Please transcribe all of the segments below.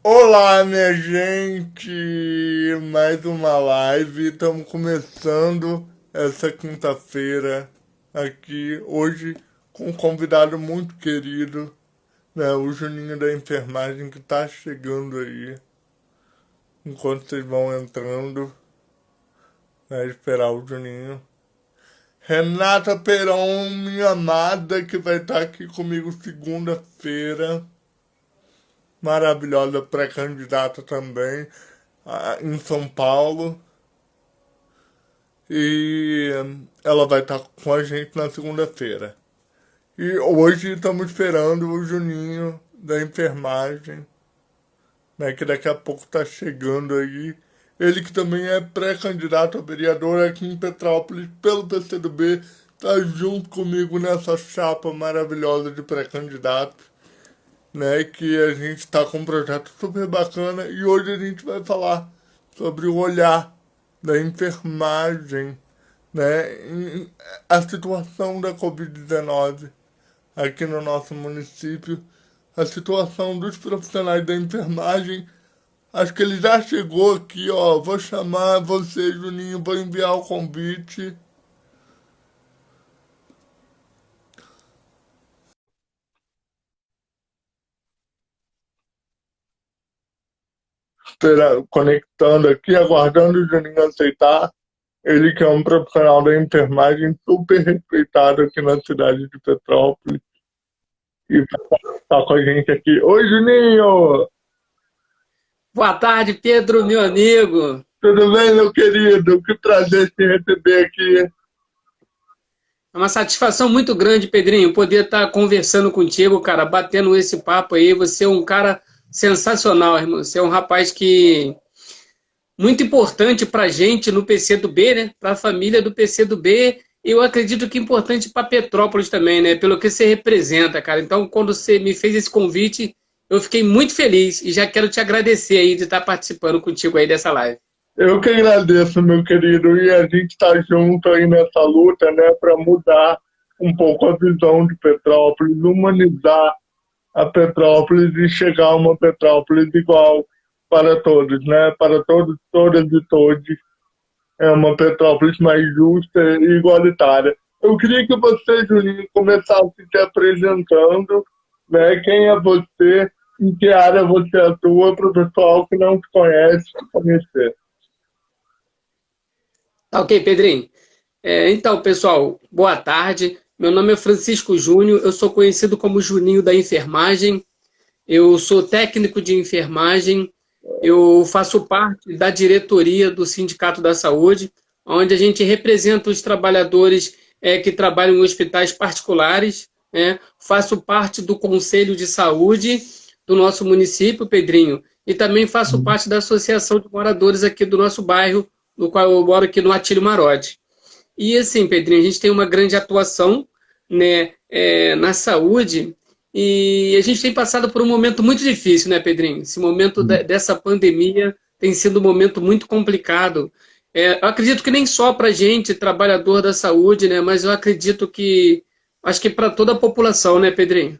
Olá, minha gente! Mais uma live. Estamos começando essa quinta-feira aqui, hoje, com um convidado muito querido, né? O Juninho da enfermagem que está chegando aí. Enquanto vocês vão entrando, né? Esperar o Juninho. Renata Peron, minha amada, que vai estar aqui comigo segunda-feira. Maravilhosa pré-candidata também, em São Paulo. E ela vai estar com a gente na segunda-feira. E hoje estamos esperando o Juninho da enfermagem, né, que daqui a pouco está chegando aí. Ele que também é pré-candidato a vereador aqui em Petrópolis pelo PCdoB, está junto comigo nessa chapa maravilhosa de pré-candidato, né, que a gente está com um projeto super bacana e hoje a gente vai falar sobre o olhar da enfermagem, né, a situação da Covid-19 aqui no nosso município, a situação dos profissionais da enfermagem. Acho que ele já chegou aqui, ó. Vou chamar você, Juninho, vou enviar o convite. Conectando aqui, aguardando o Juninho aceitar. Ele que é um profissional da enfermagem super respeitado aqui na cidade de Petrópolis. E tá com a gente aqui. Oi, Juninho! Boa tarde, Pedro, meu amigo. Tudo bem, meu querido? Que prazer te receber aqui. É uma satisfação muito grande, Pedrinho, poder estar conversando contigo, cara, batendo esse papo aí. Você é um cara sensacional, irmão. Você é um rapaz que muito importante para a gente no PCdoB, né? Para a família do PCdoB. E eu acredito que é importante para Petrópolis também, né? Pelo que você representa, cara. Então, quando você me fez esse convite, eu fiquei muito feliz e já quero te agradecer aí de estar participando contigo aí dessa live. Eu que agradeço, meu querido, e a gente está junto aí nessa luta, né, para mudar um pouco a visão de Petrópolis, humanizar a Petrópolis e chegar a uma Petrópolis igual para todos, né, para todos, todas e todos, é uma Petrópolis mais justa e igualitária. Eu queria que você, Julinho, começasse se apresentando, né, quem é você, em que área você atua, para o pessoal que não te conhece te conhecer. Tá ok, Pedrinho? Então, pessoal, boa tarde. Meu nome é Francisco Júnior, eu sou conhecido como Juninho da Enfermagem. Eu sou técnico de enfermagem, eu faço parte da diretoria do Sindicato da Saúde, onde a gente representa os trabalhadores que trabalham em hospitais particulares, né? Faço parte do Conselho de Saúde do nosso município, Pedrinho, e também faço parte da Associação de Moradores aqui do nosso bairro, no qual eu moro aqui no Atílio Marote. E assim, Pedrinho, a gente tem uma grande atuação, né, na saúde e a gente tem passado por um momento muito difícil, né, Pedrinho? Esse momento dessa pandemia tem sido um momento muito complicado. Eu acredito que nem só para a gente, trabalhador da saúde, né, mas eu acredito que, acho que para toda a população, né, Pedrinho?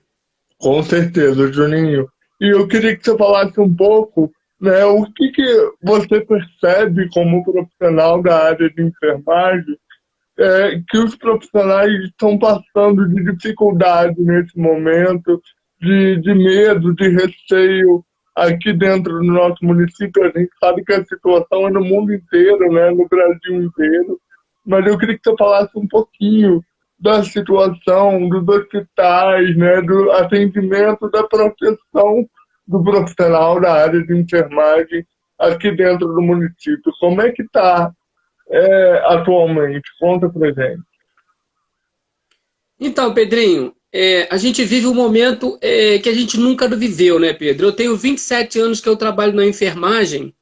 Com certeza, Juninho. E eu queria que você falasse um pouco, né, o que que você percebe como profissional da área de enfermagem, que os profissionais estão passando de dificuldade nesse momento, de medo, de receio. Aqui dentro do nosso município, a gente sabe que a situação é no mundo inteiro, né, no Brasil inteiro, mas eu queria que você falasse um pouquinho da situação dos hospitais, né, do atendimento, da proteção do profissional da área de enfermagem aqui dentro do município. Como é que está atualmente? Conta pra gente. Então, Pedrinho, a gente vive um momento que a gente nunca viveu, né, Pedro? Eu tenho 27 anos que eu trabalho na enfermagem.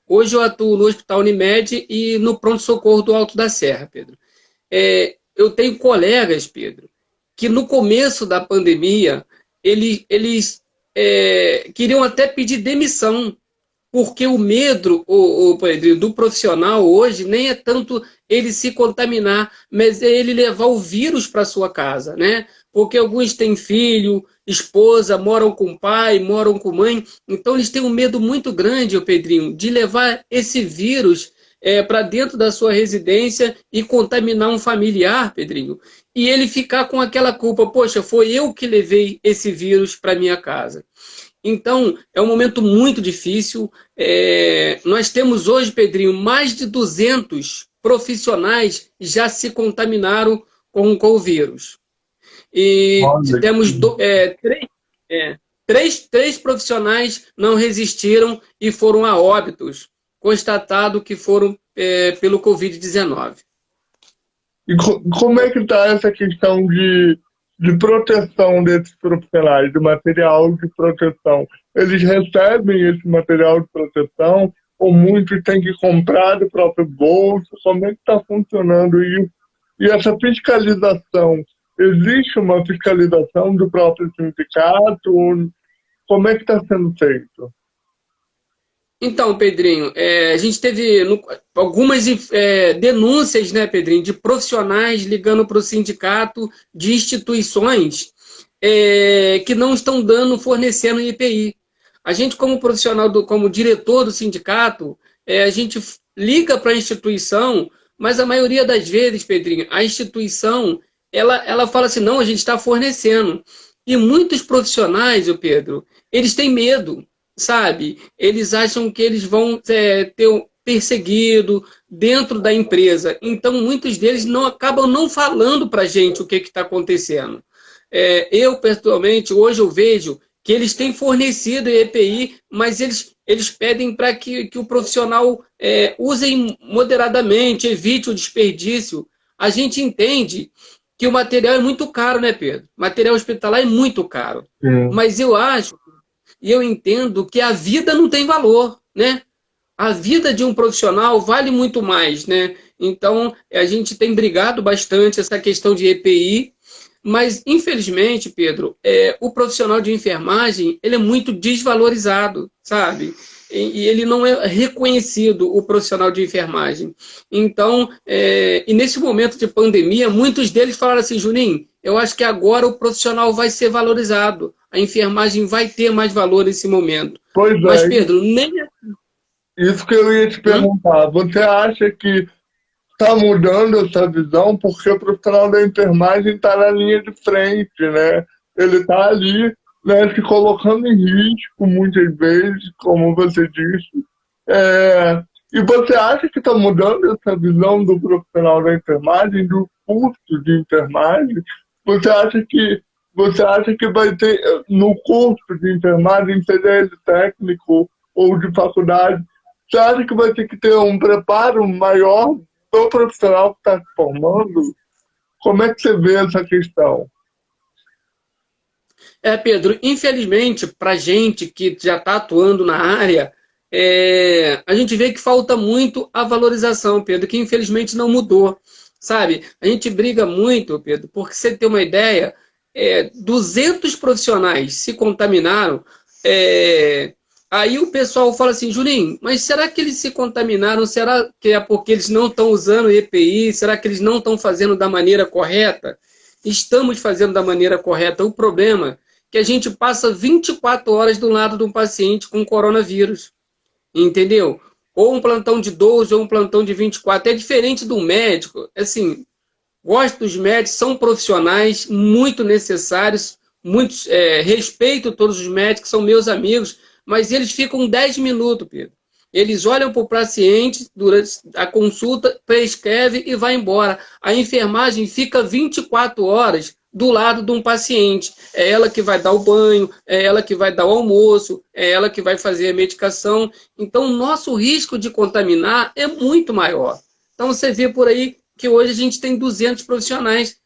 Hoje eu atuo no Hospital Unimed e no pronto-socorro do Alto da Serra, Pedro. Eu tenho colegas, Pedro, que no começo da pandemia eles queriam até pedir demissão, porque o medo, Pedro, do profissional hoje nem é tanto ele se contaminar, mas é ele levar o vírus para sua casa, né? Porque alguns têm filho, esposa, moram com o pai, moram com mãe. Então, eles têm um medo muito grande, ô Pedrinho, de levar esse vírus para dentro da sua residência e contaminar um familiar, Pedrinho, e ele ficar com aquela culpa, poxa, foi eu que levei esse vírus para minha casa. Então, é um momento muito difícil. Nós temos hoje, Pedrinho, mais de 200 profissionais já se contaminaram com o vírus. E Olha, temos três profissionais não resistiram e foram a óbitos, constatado que foram pelo Covid-19. e como é que está essa questão de proteção desses profissionais, de material de proteção? Eles recebem esse material de proteção ou muitos têm que comprar do próprio bolso? Como é que está funcionando isso? E essa fiscalização, existe uma fiscalização do próprio sindicato? Como é que está sendo feito? Então, Pedrinho, a gente teve algumas denúncias, né, Pedrinho, de profissionais ligando para o sindicato de instituições que não estão fornecendo IPI. A gente, como profissional, como diretor do sindicato, a gente liga para a instituição, mas a maioria das vezes, Pedrinho, a instituição ela fala assim, não, a gente está fornecendo. E muitos profissionais, o Pedro, eles têm medo, sabe? Eles acham que eles vão ter perseguido dentro da empresa. Então, muitos deles acabam não falando para a gente o que está acontecendo. Eu, pessoalmente, hoje eu vejo que eles têm fornecido EPI, mas eles pedem para que o profissional use moderadamente, evite o desperdício. A gente entende que o material é muito caro, né, Pedro? O material hospitalar é muito caro. Sim. Mas eu acho e eu entendo que a vida não tem valor, né? A vida de um profissional vale muito mais, né? Então, a gente tem brigado bastante essa questão de EPI, mas, infelizmente, Pedro, o profissional de enfermagem, ele é muito desvalorizado, sabe? E ele não é reconhecido, o profissional de enfermagem. Então, e nesse momento de pandemia, muitos deles falaram assim, Juninho, eu acho que agora o profissional vai ser valorizado, a enfermagem vai ter mais valor nesse momento. Pois Mas, é, Pedro, nem... isso que eu ia te perguntar. Você acha que está mudando essa visão? Porque o profissional da enfermagem está na linha de frente, né? Ele está ali, né, se colocando em risco muitas vezes, como você disse. E você acha que está mudando essa visão do profissional da enfermagem, do curso de enfermagem? Você acha que vai ter no curso de enfermagem, seja ele técnico ou de faculdade, você acha que vai ter que ter um preparo maior do profissional que está se formando? Como é que você vê essa questão? Pedro, infelizmente, para a gente que já está atuando na área, a gente vê que falta muito a valorização, Pedro, que infelizmente não mudou, sabe? A gente briga muito, Pedro, porque você tem uma ideia, 200 profissionais se contaminaram, aí o pessoal fala assim, Juninho, mas será que eles se contaminaram? Será que é porque eles não estão usando EPI? Será que eles não estão fazendo da maneira correta? Estamos fazendo da maneira correta. O problema é que a gente passa 24 horas do lado de um paciente com coronavírus, entendeu? Ou um plantão de 12 ou um plantão de 24. É diferente do médico. Assim, gosto dos médicos, são profissionais muito necessários, respeito todos os médicos, são meus amigos, mas eles ficam 10 minutos, Pedro. Eles olham para o paciente durante a consulta, prescreve e vai embora. A enfermagem fica 24 horas do lado de um paciente. É ela que vai dar o banho, é ela que vai dar o almoço, é ela que vai fazer a medicação. Então, o nosso risco de contaminar é muito maior. Então, você vê por aí que hoje a gente tem 200 profissionais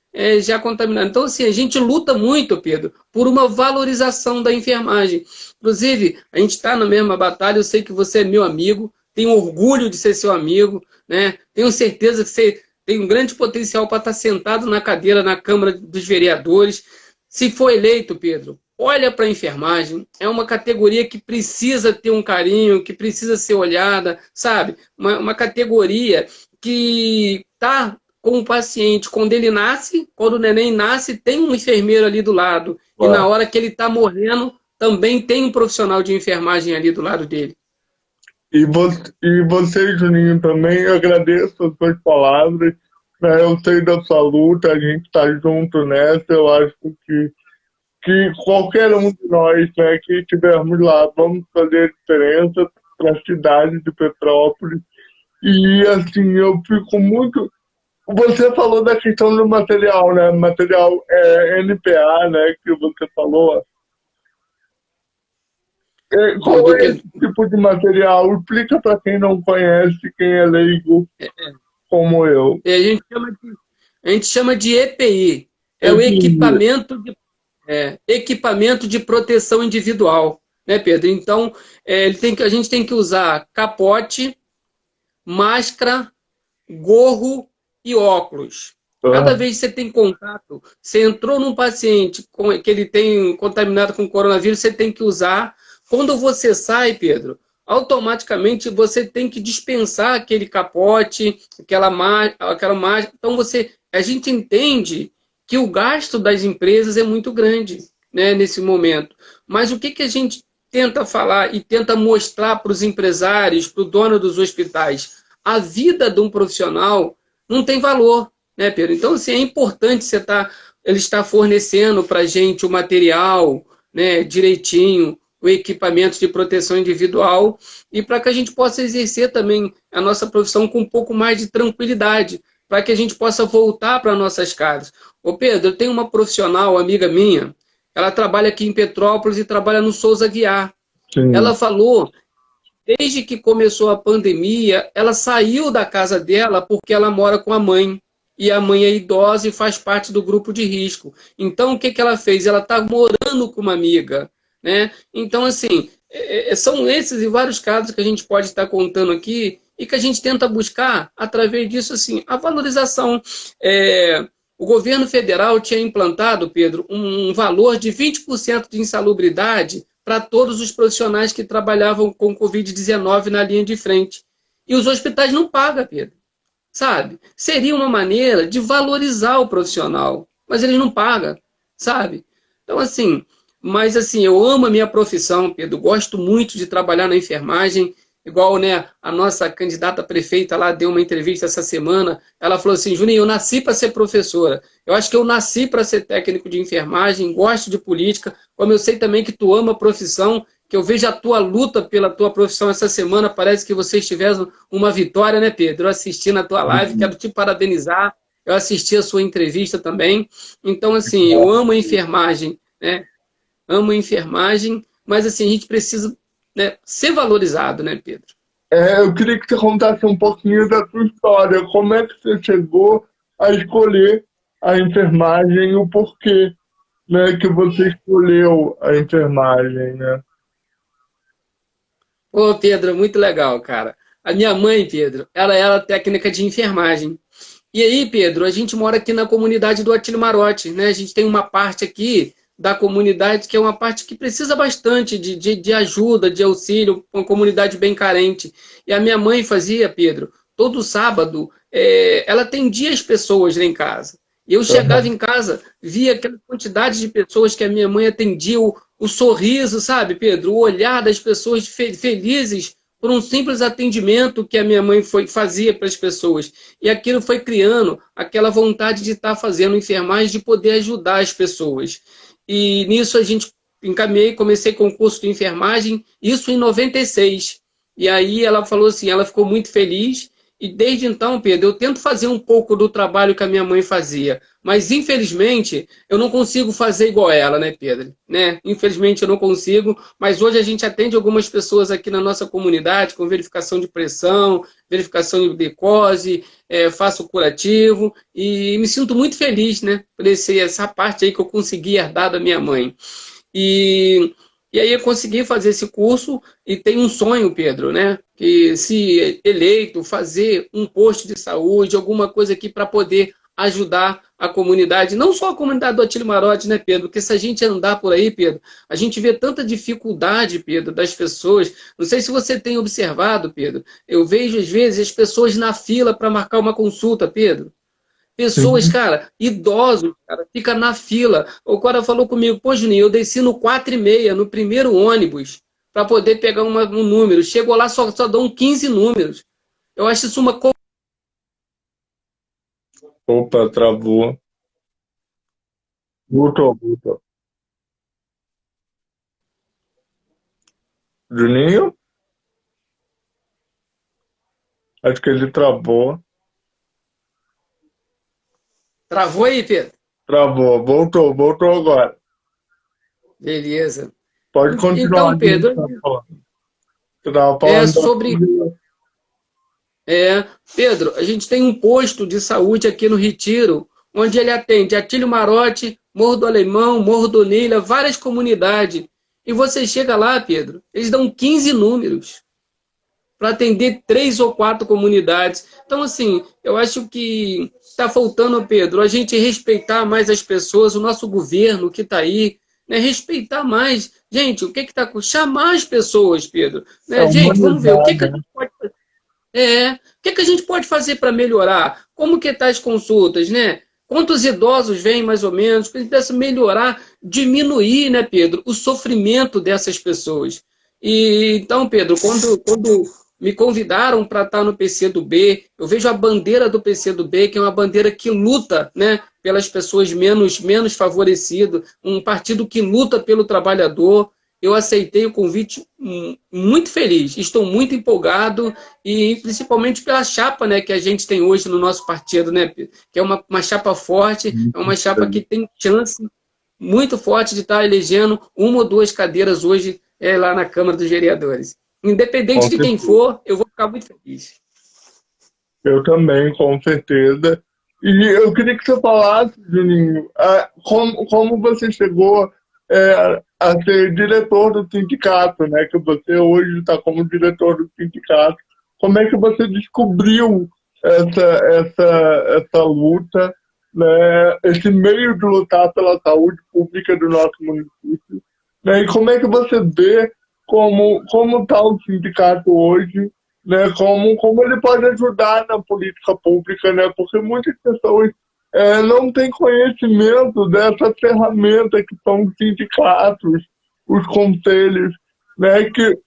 já contaminados. Então, assim, a gente luta muito, Pedro, por uma valorização da enfermagem. Inclusive, a gente está na mesma batalha, eu sei que você é meu amigo, tenho orgulho de ser seu amigo, né? Tenho certeza que você tem um grande potencial para estar sentado na cadeira na Câmara dos Vereadores. Se for eleito, Pedro, olha para a enfermagem, é uma categoria que precisa ter um carinho, que precisa ser olhada, sabe? Uma categoria que está com o paciente. Quando ele nasce, quando o neném nasce, tem um enfermeiro ali do lado. E Ué. na hora que ele está morrendo, também tem um profissional de enfermagem ali do lado dele. E você, Juninho, também agradeço as suas palavras. Né? Eu sei da sua luta, a gente está junto nessa. Eu acho que qualquer um de nós, né, que estivermos lá, vamos fazer a diferença para a cidade de Petrópolis. E assim, eu fico muito. Você falou da questão do material, né? Material NPA, né? Que você falou. Qual Do é que esse tipo de material? Explica para quem não conhece, quem é leigo como eu. a gente chama de EPI. É o Entendi. equipamento de proteção individual, né, Pedro? Então, a gente tem que usar capote, máscara, gorro e óculos. Cada Ah, vez que você tem contato, você entrou num paciente que ele tem contaminado com coronavírus, você tem que usar. Quando você sai, Pedro, automaticamente você tem que dispensar aquele capote, aquela máscara. Então a gente entende que o gasto das empresas é muito grande, né, nesse momento. Mas o que a gente tenta falar e tenta mostrar para os empresários, para o dono dos hospitais? A vida de um profissional não tem valor, né, Pedro? Então, assim, é importante ele estar fornecendo para a gente o material, né, direitinho, o equipamento de proteção individual, e para que a gente possa exercer também a nossa profissão com um pouco mais de tranquilidade, para que a gente possa voltar para nossas casas. Ô Pedro, eu tenho uma profissional, amiga minha, ela trabalha aqui em Petrópolis e trabalha no Souza Guiar. sim. Ela falou, desde que começou a pandemia, ela saiu da casa dela porque ela mora com a mãe. E a mãe é idosa e faz parte do grupo de risco. Então, o que ela fez? Ela está morando com uma amiga, né? Então, assim, são esses e vários casos que a gente pode estar contando aqui e que a gente tenta buscar, através disso, assim, a valorização. O governo federal tinha implantado, Pedro, um valor de 20% de insalubridade para todos os profissionais que trabalhavam com Covid-19 na linha de frente. E os hospitais não pagam, Pedro, sabe? Seria uma maneira de valorizar o profissional, mas eles não pagam, sabe? Então, assim, mas assim, eu amo a minha profissão, Pedro, gosto muito de trabalhar na enfermagem, igual, né, a nossa candidata a prefeita lá deu uma entrevista essa semana, ela falou assim, Juninho, eu nasci para ser professora, eu acho que eu nasci para ser técnico de enfermagem, gosto de política, como eu sei também que tu ama a profissão, que eu vejo a tua luta pela tua profissão essa semana, parece que vocês tiveram uma vitória, né, Pedro? Eu assisti na tua live, quero te parabenizar, eu assisti a sua entrevista também, então, assim, eu amo a enfermagem, né? Amo a enfermagem, mas, assim, a gente precisa, né, ser valorizado, né, Pedro? Eu queria que você contasse um pouquinho da sua história. Como é que você chegou a escolher a enfermagem e o porquê, né, que você escolheu a enfermagem, né? Ô, Pedro, muito legal, cara. A minha mãe, Pedro, ela era técnica de enfermagem. E aí, Pedro, a gente mora aqui na comunidade do Atílio Marotti, né? A gente tem uma parte aqui da comunidade que é uma parte que precisa bastante de ajuda, de auxílio, uma comunidade bem carente. E a minha mãe fazia, Pedro, todo sábado, ela atendia as pessoas lá em casa. E eu chegava Aham. em casa, via aquela quantidade de pessoas que a minha mãe atendia, o sorriso, sabe, Pedro? O olhar das pessoas felizes por um simples atendimento que a minha mãe fazia para as pessoas. E aquilo foi criando aquela vontade de estar fazendo enfermagem, de poder ajudar as pessoas. E nisso a gente comecei com o curso de enfermagem, isso em 96. E aí ela falou assim, ela ficou muito feliz, e desde então, Pedro, eu tento fazer um pouco do trabalho que a minha mãe fazia, mas infelizmente eu não consigo fazer igual ela, né, Pedro? Né? Infelizmente eu não consigo, mas hoje a gente atende algumas pessoas aqui na nossa comunidade com verificação de pressão, verificação de glicose, faço curativo e me sinto muito feliz, né, por essa parte aí que eu consegui herdar da minha mãe. E, e aí eu consegui fazer esse curso e tenho um sonho, Pedro, né? Que se eleito, fazer um posto de saúde, alguma coisa aqui para poder ajudar a comunidade, não só a comunidade do Atílio Marotti, né, Pedro? Porque se a gente andar por aí, Pedro, a gente vê tanta dificuldade, Pedro, das pessoas. Não sei se você tem observado, Pedro. Eu vejo, às vezes, as pessoas na fila para marcar uma consulta, Pedro. Pessoas, Sim. cara, idosos, cara, fica na fila. O cara falou comigo, pô, Juninho, eu desci no 4h30, no primeiro ônibus, para poder pegar um número. Chegou lá, só dão 15 números. Eu acho isso uma... Opa, travou. Voltou, voltou. Juninho? Acho que ele travou. Travou aí, Pedro? Travou. Voltou, voltou agora. Beleza. Pode continuar, Então, a gente Pedro, tá falando. Você tava é falando da sobre... Pedro, a gente tem um posto de saúde aqui no Retiro, onde ele atende Atílio Marote, Morro do Alemão, Morro do Neila, várias comunidades. E você chega lá, Pedro, eles dão 15 números para atender 3 ou 4 comunidades. Então, assim, eu acho que está faltando, Pedro, a gente respeitar mais as pessoas, o nosso governo que está aí, né? Respeitar mais. Gente, o que está... Chamar as pessoas, Pedro. é Né? Gente, vamos ver, o que, humanidade, que a né? gente pode fazer? O que, que a gente pode fazer para melhorar? Como que tá as consultas, né? Quantos idosos vêm, mais ou menos? Para a gente pudesse melhorar, diminuir, né, Pedro, o sofrimento dessas pessoas. E então, Pedro, quando me convidaram para estar no PCdoB, eu vejo a bandeira do PCdoB, que é uma bandeira que luta, né, pelas pessoas menos favorecidas, um partido que luta pelo trabalhador. Eu aceitei o convite muito feliz, estou muito empolgado e principalmente pela chapa, né, que a gente tem hoje no nosso partido, né, Pedro? Que é uma chapa forte, é uma chapa que tem chance muito forte de estar elegendo 1 ou 2 cadeiras hoje lá na Câmara dos Vereadores. Com Independente de quem certeza. for, eu vou ficar muito feliz. Eu também, com certeza. E eu queria que você falasse, Juninho, como você chegou a ser diretor do sindicato, né? Que você hoje está como diretor do sindicato. Como é que você descobriu essa luta, né? Esse meio de lutar pela saúde pública do nosso município, né? E como é que você vê como está o sindicato hoje, né? Como ele pode ajudar na política pública, né? Porque muitas pessoas não têm conhecimento dessa ferramenta que são os sindicatos, os conselhos, né? Que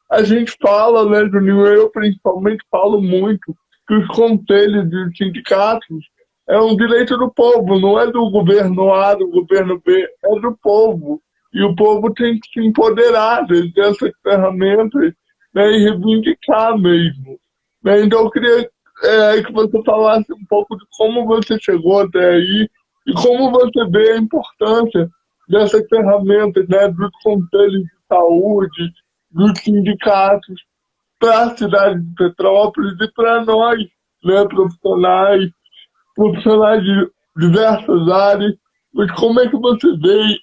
a gente fala, né, Juninho? Eu principalmente falo muito que os conselhos dos sindicatos é um direito do povo, não é do governo A, do governo B, é do povo. E o povo tem que se empoderar dessas ferramentas, né, e reivindicar mesmo. Né? Então eu queria que você falasse um pouco de como você chegou até aí e como você vê a importância dessas ferramentas, né, dos conselhos de saúde, dos sindicatos, para a cidade de Petrópolis e para nós, né, profissionais de diversas áreas, mas como é que você vê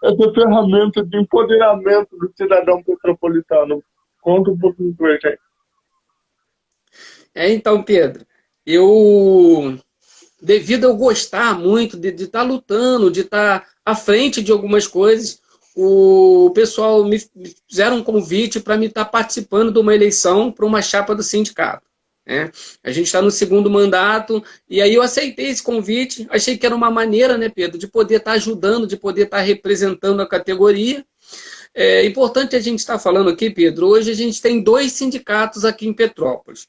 essa ferramenta de empoderamento do cidadão petropolitano? Conta um pouquinho pra gente. Então, Pedro, eu devido a eu gostar muito de estar lutando, de estar à frente de algumas coisas, o pessoal me fizeram um convite para me estar participando de uma eleição para uma chapa do sindicato. Né? A gente está no segundo mandato, e aí eu aceitei esse convite, achei que era uma maneira, né, Pedro, de poder estar ajudando, de poder estar representando a categoria. É importante a gente estar falando aqui, Pedro, hoje a gente tem 2 sindicatos aqui em Petrópolis.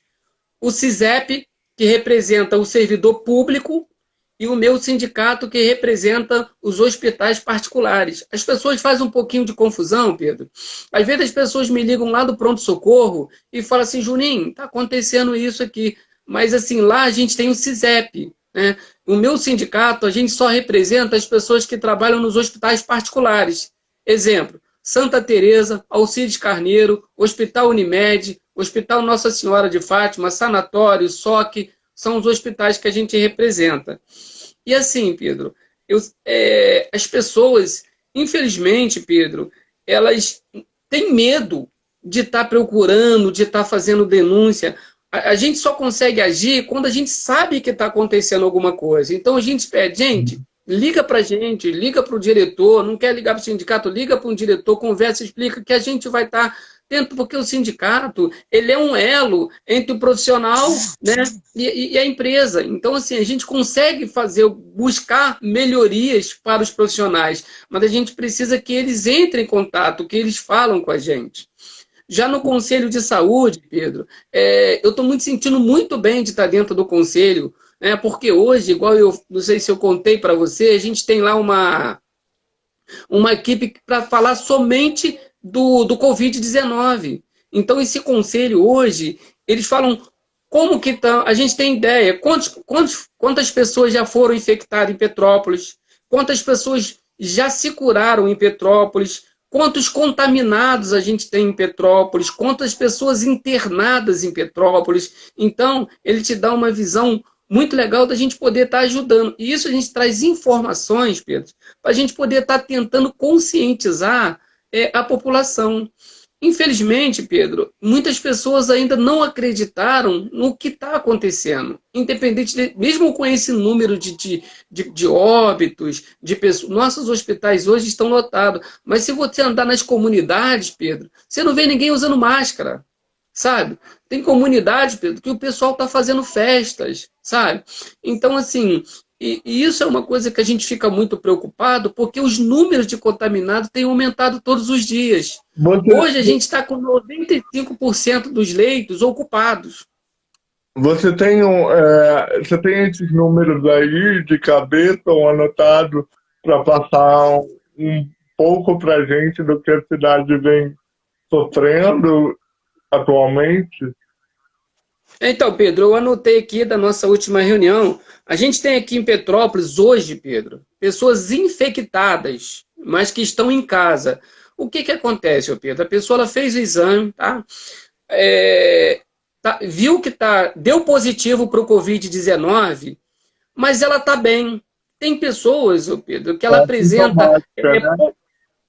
O CISEP, que representa o servidor público, e o meu sindicato, que representa os hospitais particulares. As pessoas fazem um pouquinho de confusão, Pedro. Às vezes as pessoas me ligam lá do pronto-socorro e falam assim, Juninho, está acontecendo isso aqui. Mas assim, lá a gente tem o CISEP. Né? O meu sindicato, a gente só representa as pessoas que trabalham nos hospitais particulares. Exemplo, Santa Teresa, Alcides Carneiro, Hospital Unimed, Hospital Nossa Senhora de Fátima, Sanatório, SOC, são os hospitais que a gente representa. E assim, Pedro, as pessoas, infelizmente, Pedro, elas têm medo de estar procurando, de estar fazendo denúncia. A gente só consegue agir quando a gente sabe que está acontecendo alguma coisa. Então a gente pede, gente, liga para a gente, liga para o diretor, não quer ligar para o sindicato, liga para um diretor, conversa, explica que a gente vai estar porque o sindicato, ele é um elo entre o profissional, né, e a empresa. Então, assim, a gente consegue buscar melhorias para os profissionais, mas a gente precisa que eles entrem em contato, que eles falam com a gente. Já no Conselho de Saúde, Pedro, eu estou sentindo muito bem de estar dentro do Conselho, né, porque hoje, igual eu não sei se eu contei para você, a gente tem lá uma equipe para falar somente do Covid-19. Então, esse conselho hoje, eles falam como que tá, a gente tem ideia, quantas pessoas já foram infectadas em Petrópolis, quantas pessoas já se curaram em Petrópolis, quantos contaminados a gente tem em Petrópolis, quantas pessoas internadas em Petrópolis. Então, ele te dá uma visão muito legal da gente poder estar ajudando. E isso a gente traz informações, Pedro, para a gente poder estar tentando conscientizar a população. Infelizmente, Pedro, muitas pessoas ainda não acreditaram no que está acontecendo. Independente, mesmo com esse número de óbitos, de pessoas, nossos hospitais hoje estão lotados. Mas se você andar nas comunidades, Pedro, você não vê ninguém usando máscara, sabe? Tem comunidade, Pedro, que o pessoal está fazendo festas, sabe? Então, assim, e isso é uma coisa que a gente fica muito preocupado, porque os números de contaminados têm aumentado todos os dias. Você, Hoje a gente está com 95% dos leitos ocupados. você tem esses números aí de cabeça ou anotado para passar um pouco para a gente do que a cidade vem sofrendo atualmente? Então, Pedro, eu anotei aqui da nossa última reunião. A gente tem aqui em Petrópolis, hoje, Pedro, pessoas infectadas, mas que estão em casa. O que acontece, Pedro? A pessoa ela fez o exame, tá? Viu que deu positivo para o Covid-19, mas ela está bem. Tem pessoas, Pedro, que ela É apresenta sintomática, né?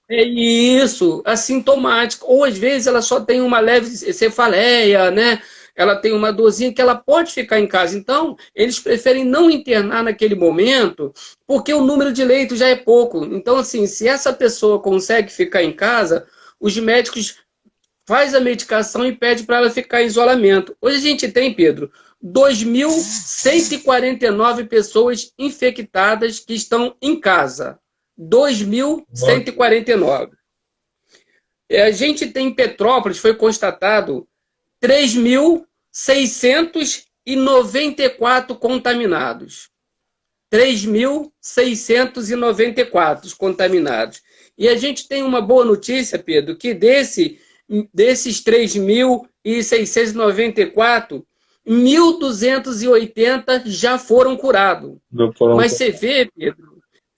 isso, assintomática. Ou às vezes ela só tem uma leve cefaleia, né? Ela tem uma dorzinha que ela pode ficar em casa. Então, eles preferem não internar naquele momento, porque o número de leitos já é pouco. Então, assim, se essa pessoa consegue ficar em casa, os médicos faz a medicação e pede para ela ficar em isolamento. Hoje a gente tem, Pedro, 2.149 pessoas infectadas que estão em casa. 2.149. A gente tem em Petrópolis, foi constatado 3.694 contaminados. 3.694 contaminados. E a gente tem uma boa notícia, Pedro, que desses 3.694, 1.280 já foram curados. Mas você vê, Pedro,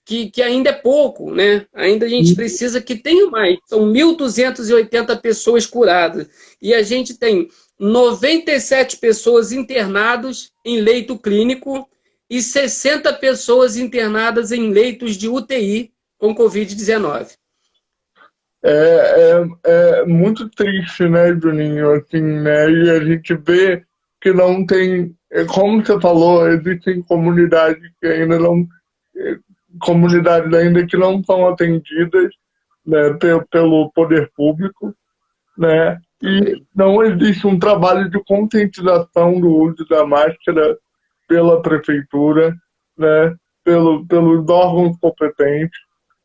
que ainda é pouco, né? Ainda a gente precisa que tenha mais. São 1.280 pessoas curadas. E a gente tem 97 pessoas internadas em leito clínico e 60 pessoas internadas em leitos de UTI com Covid-19. É muito triste, né, Juninho? Assim, né? E a gente vê que não tem. Como você falou, existem comunidades que ainda não. Comunidades ainda que não são atendidas, né, pelo poder público, né? E não existe um trabalho de conscientização do uso da máscara pela prefeitura, né? Pelos órgãos competentes,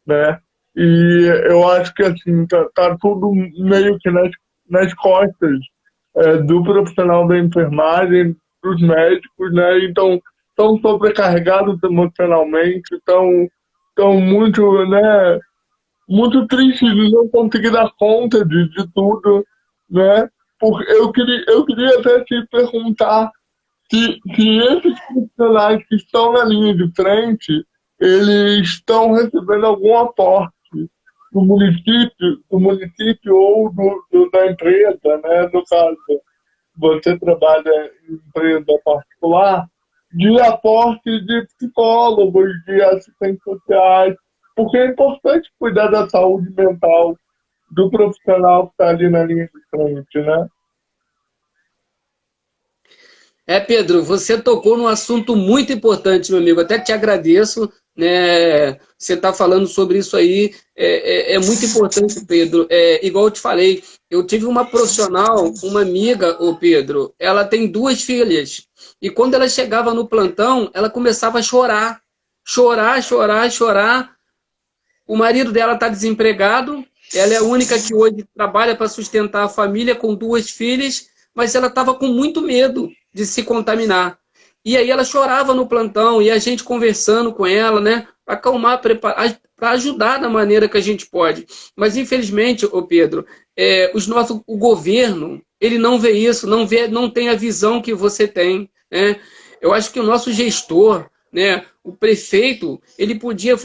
né? E eu acho que assim tá tudo meio que nas costas do profissional da enfermagem, dos médicos, né? Então estão sobrecarregados emocionalmente, estão muito, né? Muito tristes de não conseguir dar conta de tudo, né? Porque eu queria até te perguntar se esses profissionais que estão na linha de frente, eles estão recebendo algum aporte do município ou da empresa, né? No caso, você trabalha em empresa particular, de aporte de psicólogos, de assistentes sociais, porque é importante cuidar da saúde mental do profissional que está ali na linha de frente, né? Pedro, você tocou num assunto muito importante, meu amigo. Até te agradeço, né? Você está falando sobre isso aí, é muito importante, Pedro. Igual eu te falei, eu tive uma profissional, uma amiga, ô Pedro, ela tem 2 filhas. E quando ela chegava no plantão, ela começava a chorar. Chorar, chorar, chorar. O marido dela está desempregado, ela é a única que hoje trabalha para sustentar a família com 2 filhas, mas ela estava com muito medo de se contaminar. E aí ela chorava no plantão, e a gente conversando com ela, né, para acalmar, para ajudar da maneira que a gente pode. Mas infelizmente, ô Pedro, o governo, ele não vê isso, não tem a visão que você tem, né? Eu acho que o nosso gestor, né, o prefeito, ele podia,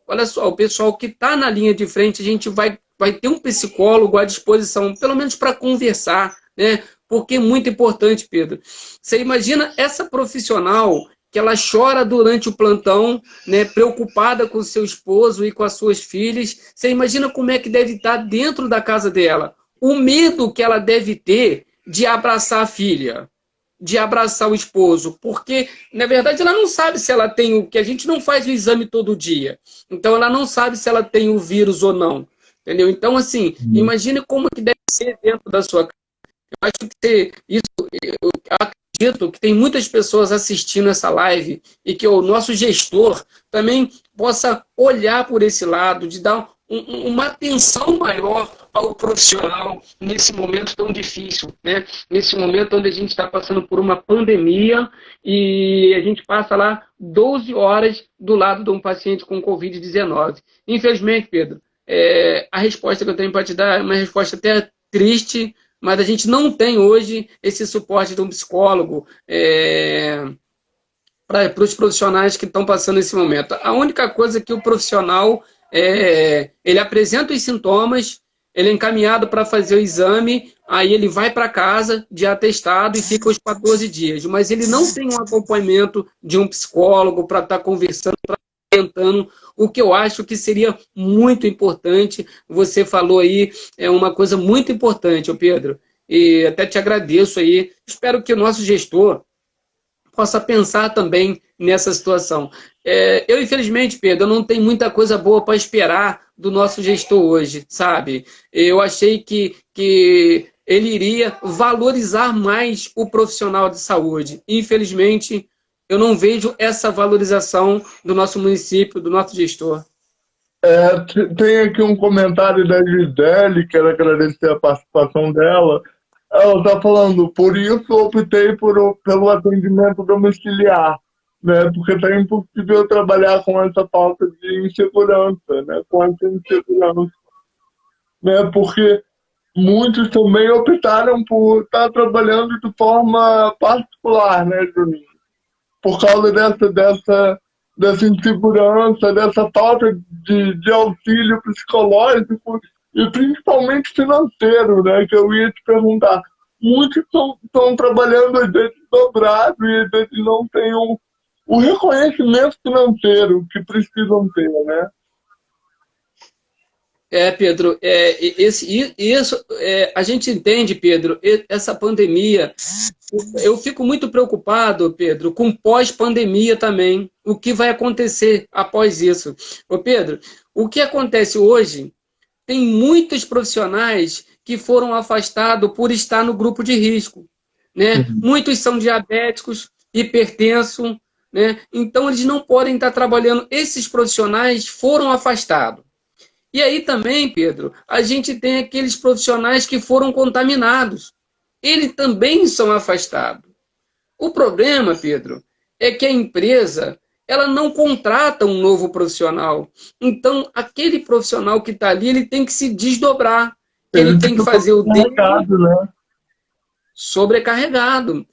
olha só, o pessoal que está na linha de frente, a gente vai ter um psicólogo à disposição, pelo menos para conversar, né? Porque é muito importante, Pedro. Você imagina essa profissional que ela chora durante o plantão, né, preocupada com o seu esposo e com as suas filhas. Você imagina como é que deve estar dentro da casa dela. O medo que ela deve ter de abraçar a filha, de abraçar o esposo, porque, na verdade, ela não sabe se ela tem que a gente não faz o exame todo dia. Então, ela não sabe se ela tem o vírus ou não. Entendeu? Então, assim, imagine como que deve ser dentro da sua casa. Eu acho que eu acredito que tem muitas pessoas assistindo essa live e que o nosso gestor também possa olhar por esse lado, de dar uma atenção maior ao profissional nesse momento tão difícil, né? Nesse momento onde a gente está passando por uma pandemia e a gente passa lá 12 horas do lado de um paciente com Covid-19. Infelizmente, Pedro, a resposta que eu tenho para te dar é uma resposta até triste, mas a gente não tem hoje esse suporte de um psicólogo para os profissionais que estão passando esse momento. A única coisa que o profissional ele apresenta os sintomas, ele é encaminhado para fazer o exame, aí ele vai para casa de atestado e fica os 14 dias. Mas ele não tem um acompanhamento de um psicólogo para estar conversando, orientando, o que eu acho que seria muito importante. Você falou aí, é uma coisa muito importante, Pedro, e até te agradeço aí. Espero que o nosso gestor possa pensar também nessa situação. Eu, infelizmente, Pedro, eu não tenho muita coisa boa para esperar do nosso gestor hoje, sabe? Eu achei que ele iria valorizar mais o profissional de saúde. Infelizmente, eu não vejo essa valorização do nosso município, do nosso gestor. Tem aqui um comentário da Gisele, quero agradecer a participação dela. Ela está falando, por isso eu optei pelo atendimento domiciliar, né? Porque está impossível trabalhar com essa falta de insegurança, né? Com essa insegurança, né? Porque muitos também optaram por estar trabalhando de forma particular, né, Juninho? Por causa dessa insegurança, dessa falta de auxílio psicológico e principalmente financeiro, né? Que eu ia te perguntar. Muitos estão trabalhando às vezes dobrado e às vezes não têm o reconhecimento financeiro que precisam ter, né? Pedro, a gente entende, Pedro, essa pandemia. Eu fico muito preocupado, Pedro, com pós-pandemia também. O que vai acontecer após isso? Ô, Pedro, o que acontece hoje? Tem muitos profissionais que foram afastados por estar no grupo de risco, né? Muitos são diabéticos, hipertensos, né? Então eles não podem estar trabalhando. Esses profissionais foram afastados. E aí também, Pedro, a gente tem aqueles profissionais que foram contaminados. Eles também são afastados. O problema, Pedro, é que a empresa ela não contrata um novo profissional. Então, aquele profissional que está ali, ele tem que se desdobrar. Ele tem que fazer o dele sobrecarregado.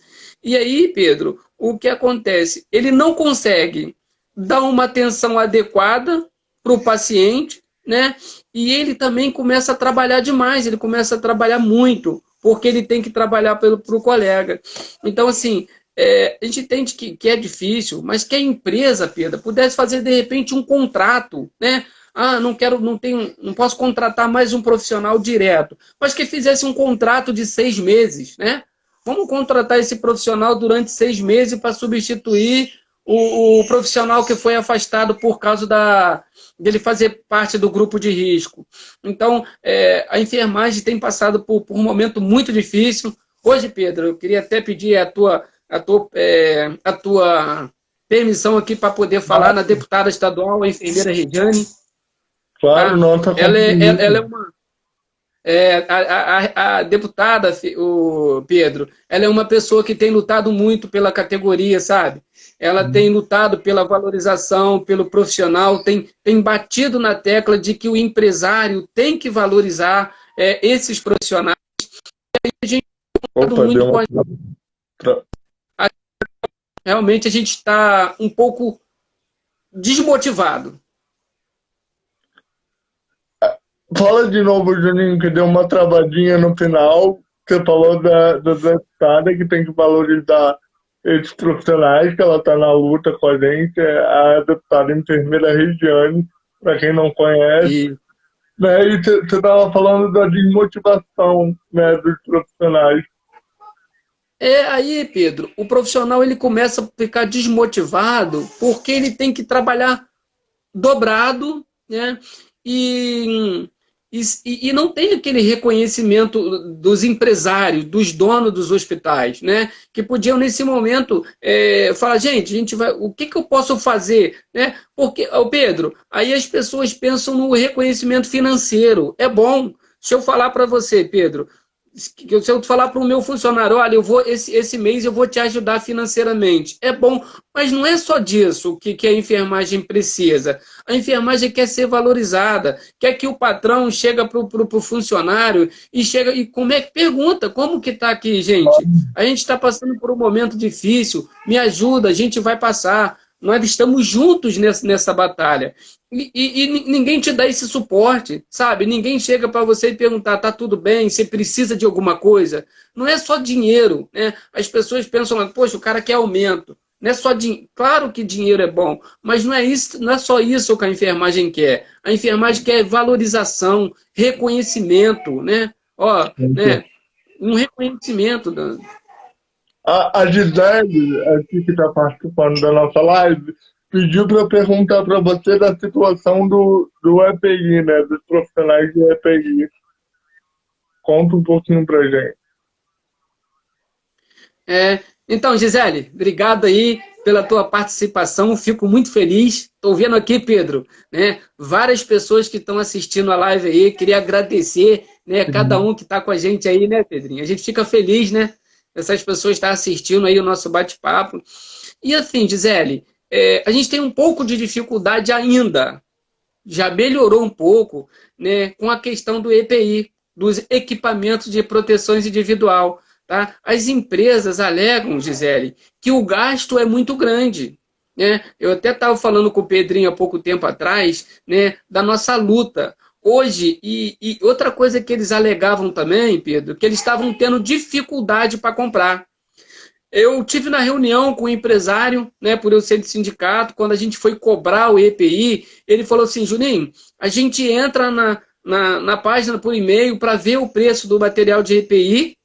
E aí, Pedro, o que acontece? Ele não consegue dar uma atenção adequada para o paciente, né? E ele também começa a trabalhar demais, ele começa a trabalhar muito, porque ele tem que trabalhar para o colega. Então, assim, a gente entende que é difícil, mas que a empresa, Pedro, pudesse fazer, de repente, um contrato, né? Não posso contratar mais um profissional direto, mas que fizesse um contrato de 6 meses, né? Vamos contratar esse profissional durante 6 meses para substituir o profissional que foi afastado por causa dele fazer parte do grupo de risco. Então, a enfermagem tem passado por um momento muito difícil. Hoje, Pedro, eu queria até pedir a tua permissão aqui para poder falar na deputada estadual, a enfermeira Regiane. Claro, Tá? nota Ela é uma a deputada, o Pedro, ela é uma pessoa que tem lutado muito pela categoria, sabe? Ela tem lutado pela valorização, pelo profissional, tem batido na tecla de que o empresário tem que valorizar esses profissionais. A gente tem lutado Opa, muito deu com uma... realmente a gente está um pouco desmotivado. Fala de novo, Juninho, que deu uma travadinha no final. Você falou da deputada que tem que valorizar esses profissionais, que ela está na luta com a gente, é a deputada enfermeira Regiane, para quem não conhece. E Né? E você estava falando da desmotivação, né, dos profissionais. aí, Pedro, o profissional ele começa a ficar desmotivado porque ele tem que trabalhar dobrado, né? E, e não tem aquele reconhecimento dos empresários, dos donos dos hospitais, né? Que podiam, nesse momento, falar, gente, a gente vai, o que, que eu posso fazer? Né? Porque, Pedro, aí as pessoas pensam no reconhecimento financeiro. É bom. Se eu falar para você, Pedro, se eu falar para o meu funcionário, olha, esse mês eu vou te ajudar financeiramente. É bom, mas não é só disso que a enfermagem precisa. A enfermagem quer ser valorizada, quer que o patrão chega para o funcionário e chega e pergunta como que está aqui, gente? A gente está passando por um momento difícil, me ajuda, a gente vai passar. Nós estamos juntos nessa batalha. E ninguém te dá esse suporte, sabe? Ninguém chega para você e perguntar, tá tudo bem, você precisa de alguma coisa? Não é só dinheiro, né? As pessoas pensam, poxa, o cara quer aumento. Não é só claro que dinheiro é bom, mas não é isso, não é só isso que a enfermagem quer. A enfermagem quer valorização, reconhecimento, né? Ó, né? Um reconhecimento A Gisele, aqui que está participando da nossa live, pediu para eu perguntar para você da situação do EPI, né? Dos profissionais do EPI. Conta um pouquinho pra gente. Então, Gisele, obrigado aí pela tua participação, fico muito feliz. Estou vendo aqui, Pedro, né, várias pessoas que estão assistindo a live aí, queria agradecer, né, cada um que está com a gente aí, né, Pedrinho? A gente fica feliz, né, essas pessoas estar assistindo aí o nosso bate-papo. E assim, Gisele, a gente tem um pouco de dificuldade ainda, já melhorou um pouco, né, com a questão do EPI, dos equipamentos de proteção individual. Tá? As empresas alegam, Gisele, que o gasto é muito grande. Né? Eu até estava falando com o Pedrinho há pouco tempo atrás, né, da nossa luta. Hoje, e outra coisa que eles alegavam também, Pedro, que eles estavam tendo dificuldade para comprar. Eu tive na reunião com o empresário, né, por eu ser de sindicato, quando a gente foi cobrar o EPI, ele falou assim, Juninho, a gente entra na página por e-mail para ver o preço do material de EPI,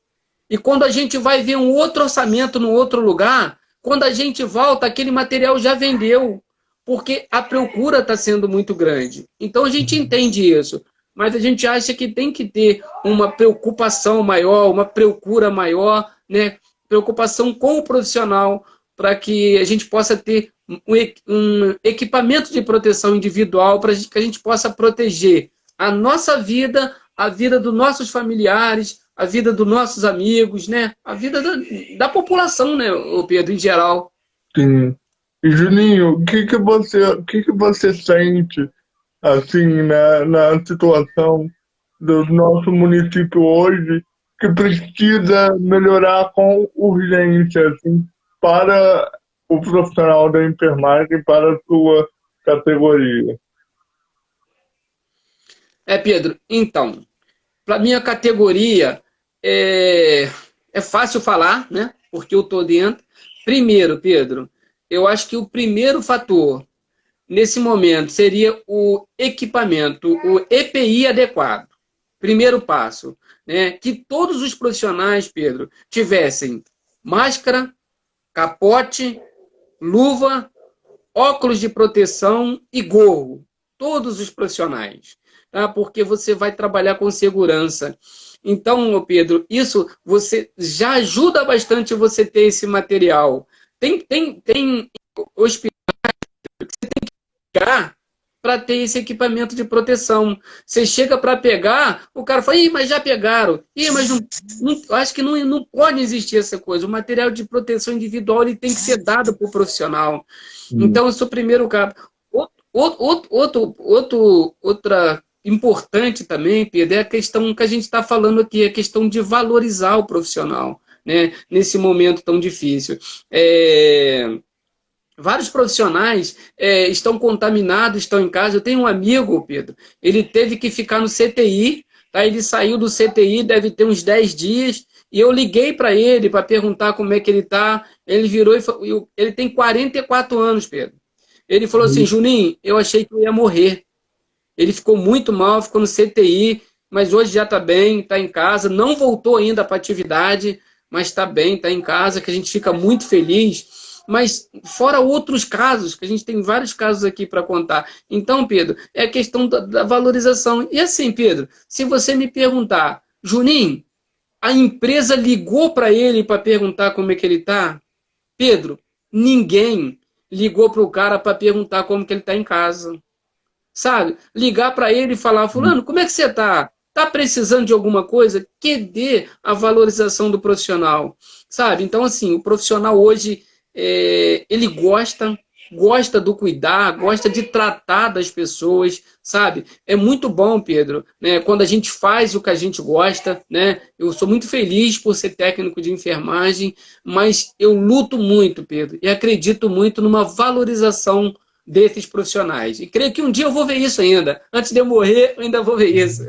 e quando a gente vai ver um outro orçamento no outro lugar, quando a gente volta, aquele material já vendeu, porque a procura está sendo muito grande. Então a gente entende isso, mas a gente acha que tem que ter uma preocupação maior, uma procura maior, né? Preocupação com o profissional, para que a gente possa ter um equipamento de proteção individual, para que a gente possa proteger a nossa vida, a vida dos nossos familiares, a vida dos nossos amigos, né? A vida da população, né, o Pedro, em geral. Sim. E Juninho, o que que você sente assim na situação do nosso município hoje que precisa melhorar com urgência assim para o profissional da enfermagem para a sua categoria? Pedro, então, para minha categoria, é fácil falar, né? Porque eu estou dentro. Primeiro, Pedro, eu acho que o primeiro fator nesse momento seria o equipamento, o EPI adequado. Primeiro passo, né? Que todos os profissionais, Pedro, tivessem máscara, capote, luva, óculos de proteção e gorro. Todos os profissionais, tá? Porque você vai trabalhar com segurança. Então, Pedro, isso você já ajuda bastante você ter esse material. Tem hospital para ter esse equipamento de proteção. Você chega para pegar, o cara fala, ih, mas já pegaram. Ih, mas acho que não pode existir essa coisa. O material de proteção individual ele tem que ser dado para o profissional. Então, isso é o primeiro caso. Outra importante também, Pedro, é a questão que a gente está falando aqui, a questão de valorizar o profissional, né, nesse momento tão difícil. Vários profissionais estão contaminados, estão em casa. Eu tenho um amigo, Pedro, ele teve que ficar no CTI, tá? Ele saiu do CTI, deve ter uns 10 dias, e eu liguei para ele para perguntar como é que ele está. Ele virou e falou, ele tem 44 anos, Pedro. Ele falou assim, Juninho, eu achei que eu ia morrer. Ele ficou muito mal, ficou no CTI, mas hoje já está bem, está em casa, não voltou ainda para a atividade, mas está bem, está em casa, que a gente fica muito feliz. Mas fora outros casos, que a gente tem vários casos aqui para contar. Então, Pedro, é a questão da valorização. E assim, Pedro, se você me perguntar, Juninho, a empresa ligou para ele para perguntar como é que ele está? Pedro, ninguém ligou para o cara para perguntar como que ele está em casa. Sabe? Ligar para ele e falar, fulano, como é que você está? Está precisando de alguma coisa? Que dê a valorização do profissional. Sabe? Então, assim, o profissional hoje, ele gosta do cuidar, gosta de tratar das pessoas, sabe? É muito bom, Pedro, né? Quando a gente faz o que a gente gosta, né? Eu sou muito feliz por ser técnico de enfermagem, mas eu luto muito, Pedro, e acredito muito numa valorização desses profissionais. E creio que um dia eu vou ver isso ainda. Antes de eu morrer, eu ainda vou ver isso.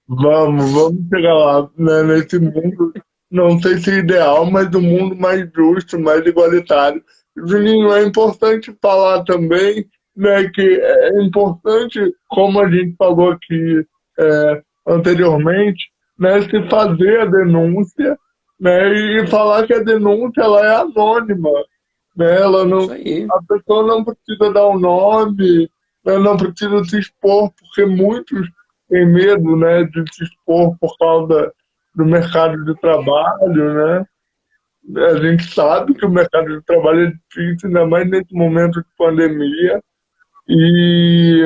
Vamos chegar lá, né, nesse mundo, não sei se ideal, mas um mundo mais justo, mais igualitário. Juninho, é importante falar também, né, que é importante, como a gente falou aqui anteriormente, né, se fazer a denúncia, né, e falar que a denúncia ela é anônima, né, ela não, Isso aí. a pessoa não precisa dar o nome, né, não precisa se expor, porque muitos têm medo, né, de se expor por causa do mercado de trabalho, né? A gente sabe que o mercado de trabalho é difícil, ainda mais nesse momento de pandemia, e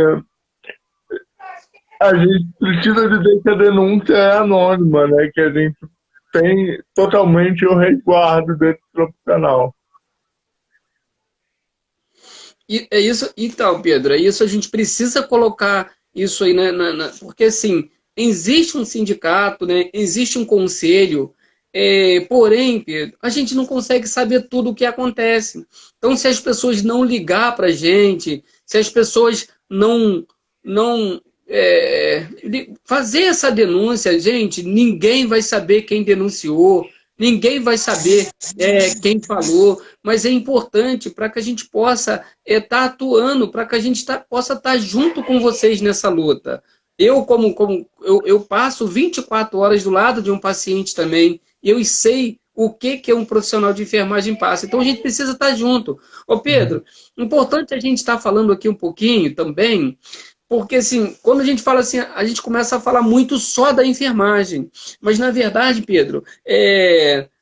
a gente precisa dizer que a denúncia é anônima, né? Que a gente tem totalmente o resguardo desse profissional. E é isso, então, Pedro, é isso, a gente precisa colocar isso aí, né, porque assim, existe um sindicato, né, existe um conselho, porém, Pedro, a gente não consegue saber tudo o que acontece. Então, se as pessoas não ligar para a gente, se as pessoas não fazer essa denúncia, gente, ninguém vai saber quem denunciou, ninguém vai saber quem falou, mas é importante para que a gente possa estar atuando, para que a gente possa estar junto com vocês nessa luta. Eu passo 24 horas do lado de um paciente também, e eu sei o que um profissional de enfermagem passa. Então a gente precisa estar junto. Ô Pedro, importante a gente estar falando aqui um pouquinho também, porque, assim, quando a gente fala assim, a gente começa a falar muito só da enfermagem. Mas, na verdade, Pedro,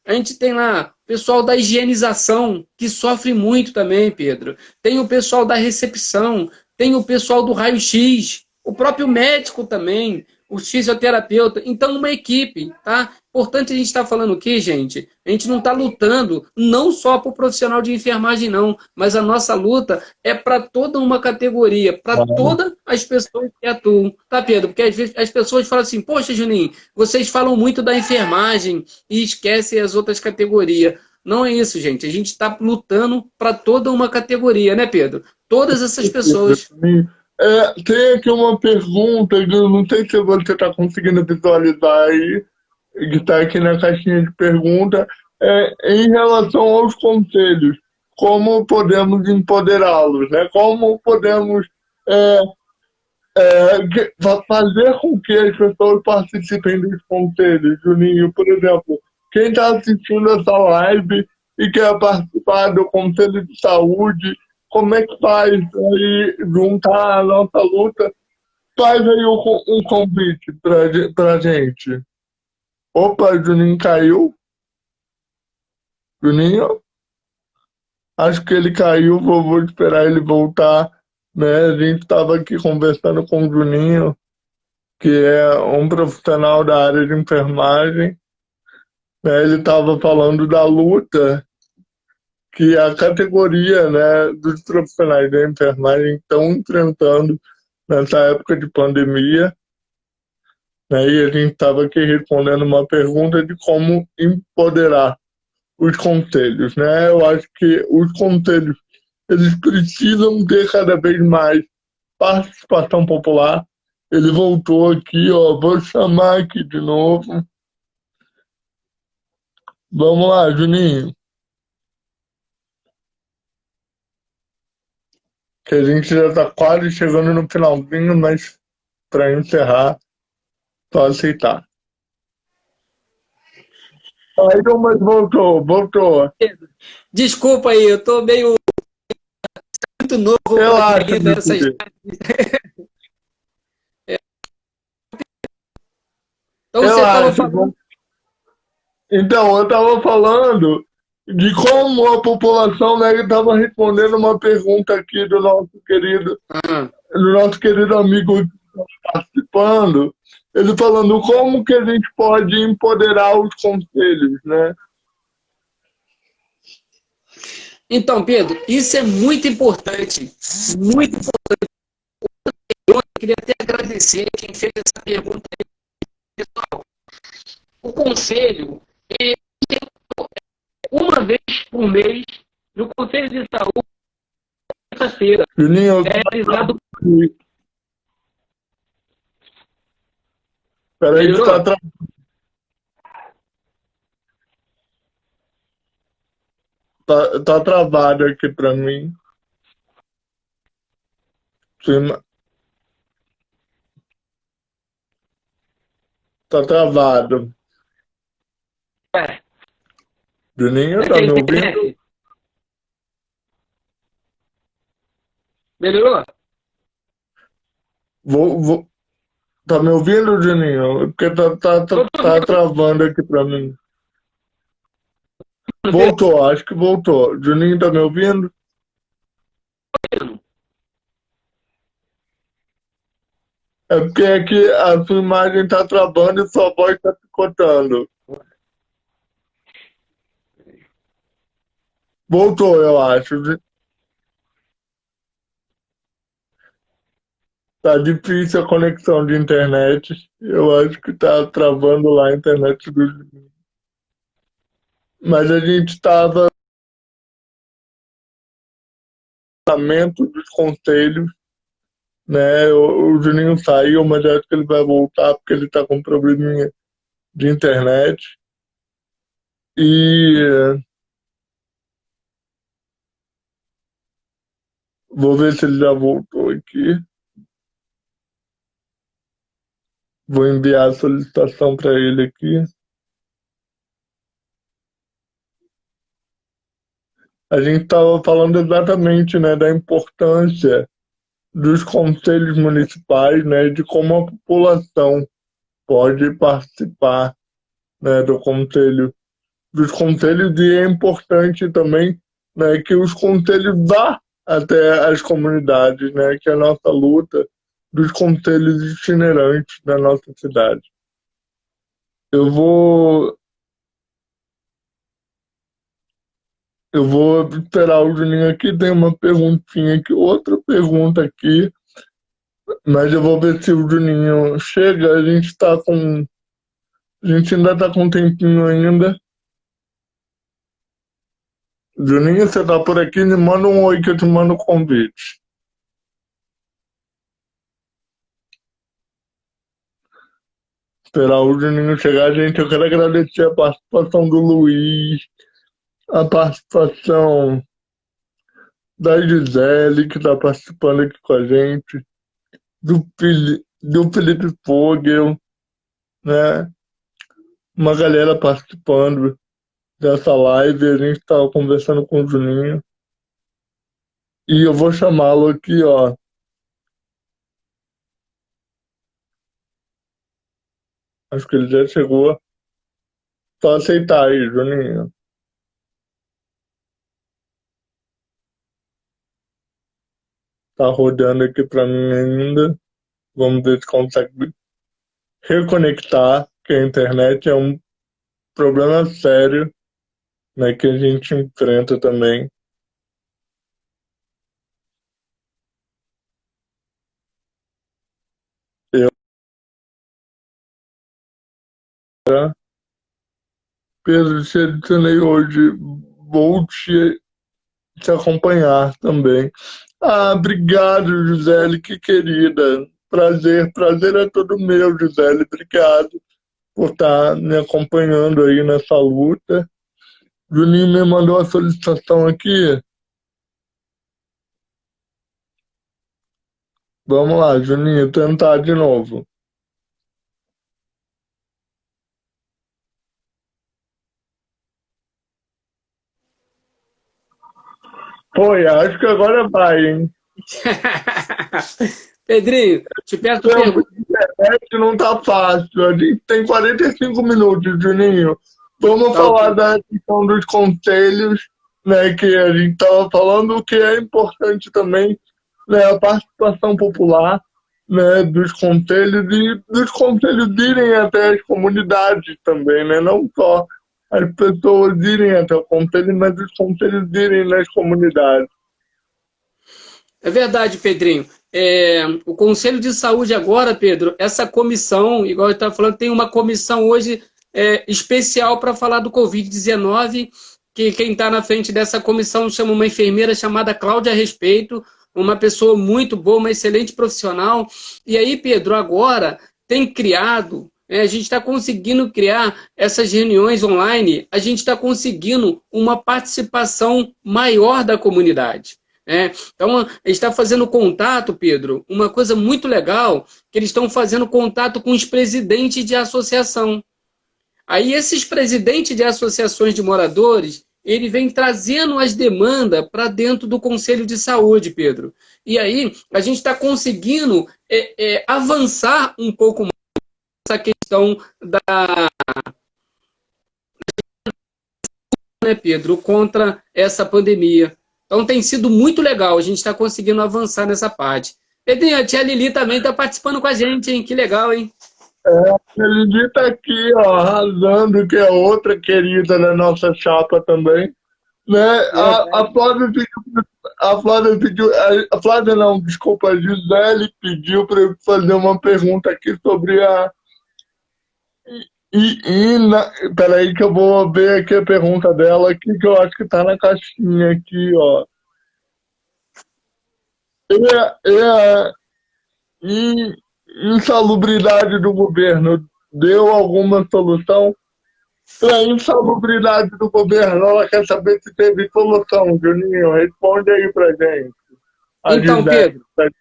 a gente tem lá o pessoal da higienização, que sofre muito também, Pedro. Tem o pessoal da recepção, tem o pessoal do raio-x, o próprio médico também, o fisioterapeuta. Então, uma equipe, tá? Importante a gente estar falando aqui, gente. A gente não está lutando não só para o profissional de enfermagem, não, mas a nossa luta é para toda uma categoria, para todas as pessoas que atuam. Tá, Pedro? Porque às vezes as pessoas falam assim, poxa, Juninho, vocês falam muito da enfermagem e esquecem as outras categorias. Não é isso, gente. A gente está lutando para toda uma categoria, né, Pedro? Todas essas pessoas. Tem aqui uma pergunta que eu não sei se você está conseguindo visualizar aí, que está aqui na caixinha de pergunta, em relação aos conselhos, como podemos empoderá-los, né? Como podemos fazer com que as pessoas participem dos conselhos, Juninho, por exemplo, quem está assistindo essa live e quer participar do Conselho de Saúde, como é que faz aí juntar a nossa luta? Faz aí um convite pra gente. Opa, Juninho caiu. Juninho, acho que ele caiu, vou esperar ele voltar, né? A gente estava aqui conversando com o Juninho, que é um profissional da área de enfermagem, né? Ele estava falando da luta que a categoria, né, dos profissionais da enfermagem estão enfrentando nessa época de pandemia, né? E a gente estava aqui respondendo uma pergunta de como empoderar os conselhos, né? Eu acho que os conselhos eles precisam ter cada vez mais participação popular. Ele voltou aqui, ó, vou chamar aqui de novo. Vamos lá, Juninho. Que a gente já está quase chegando no finalzinho, mas para encerrar, só aceitar. Aí, mas voltou. Desculpa aí, eu tô meio muito novo Relaxa, ainda meu nessas. filho. Então você estava Relaxa. falando. Então, eu estava falando de como a população, né, estava respondendo uma pergunta aqui Ah, do nosso querido amigo que está participando, ele falando como que a gente pode empoderar os conselhos, né? então, Pedro, isso é muito importante. Muito importante. Eu queria até agradecer quem fez essa pergunta aí, pessoal. O conselho, é uma vez por mês, no Conselho de Saúde, terça-feira, Juninho, é realizado. peraí que Melhorou? tá travado aqui para mim. Sim, tá travado. É, Juninho, é que tá a me ouvindo? internet. Melhorou? Tá me ouvindo, Juninho? Porque Tô te tá ouvindo, travando aqui para mim. Pedro. Voltou, acho que voltou. Juninho, tá me ouvindo? É porque aqui a sua imagem tá travando e sua voz tá picotando. Voltou, eu acho. Tá difícil a conexão de internet. Eu acho que tá travando lá a internet do Juninho. Mas a gente estava no lançamento dos conselhos, né? O Juninho saiu, mas acho que ele vai voltar porque ele tá com probleminha de internet. E vou ver se ele já voltou aqui. Vou enviar a solicitação para ele aqui. A gente estava falando exatamente, né, da importância dos conselhos municipais, né, de como a população pode participar, né, dos conselhos e é importante também, né, que os conselhos vá até as comunidades, né, que é a nossa luta dos conselhos itinerantes da nossa cidade. Eu vou Eu vou esperar o Juninho aqui, tem uma perguntinha aqui, outra pergunta aqui, mas eu vou ver se o Juninho chega, a gente ainda tá com um tempinho ainda. Juninho, você tá por aqui, me manda um oi que eu te mando o convite. Esperar o Juninho chegar, gente, eu quero agradecer a participação do Luiz, a participação da Gisele, que tá participando aqui com a gente, do Felipe Fogel, né? Uma galera participando, dessa live, a gente estava conversando com o Juninho. E eu vou chamá-lo aqui, ó. Acho que ele já chegou. Só aceitar aí, Juninho. Tá rodando aqui para mim ainda. Vamos ver se consegue reconectar, que a internet é um problema sério, né, que a gente enfrenta também. Eu, Pedro, te adicionei hoje. Vou te acompanhar também. Ah, obrigado, Gisele, que querida. Prazer é todo meu, Gisele. Obrigado por estar me acompanhando aí nessa luta. Juninho me mandou a solicitação aqui. Vamos lá, Juninho, tentar de novo. Foi, acho que agora vai, hein? Pedrinho, te peço Tempo pergunta. de internet não tá fácil. A gente tem 45 minutos, Juninho. Vamos Tá falar ok. da questão dos conselhos, né, que a gente estava falando, que é importante também, né, a participação popular, né, dos conselhos irem até as comunidades também, né, não só as pessoas irem até o conselho, mas os conselhos irem nas comunidades. É verdade, Pedrinho. O Conselho de Saúde agora, Pedro, essa comissão, igual eu estava falando, tem uma comissão hoje especial para falar do Covid-19, que quem está na frente dessa comissão chama uma enfermeira chamada Cláudia Respeito, uma pessoa muito boa, uma excelente profissional. E aí, Pedro, agora tem criado, a gente está conseguindo criar essas reuniões online, a gente está conseguindo uma participação maior da comunidade. Então, a gente está fazendo contato, Pedro, uma coisa muito legal, que eles estão fazendo contato com os presidentes de associação. Aí, esses presidentes de associações de moradores, ele vem trazendo as demandas para dentro do Conselho de Saúde, Pedro. E aí, a gente está conseguindo avançar um pouco mais essa questão da, né, Pedro, contra essa pandemia. Então tem sido muito legal, a gente está conseguindo avançar nessa parte. Pedrinho, a tia Lili também está participando com a gente, hein? Que legal, hein? A Lili tá aqui, ó, arrasando, que é outra querida da nossa chapa também. Né? A Verdade. Flávia pediu, a Flávia não, desculpa, a Gisele pediu para eu fazer uma pergunta aqui sobre a. Peraí que eu vou ver aqui a pergunta dela aqui, que eu acho que tá na caixinha aqui, ó. E a insalubridade do governo deu alguma solução? A insalubridade do governo, ela quer saber se teve solução, Juninho. Responde aí pra gente. A Então, Gisele. Pedro,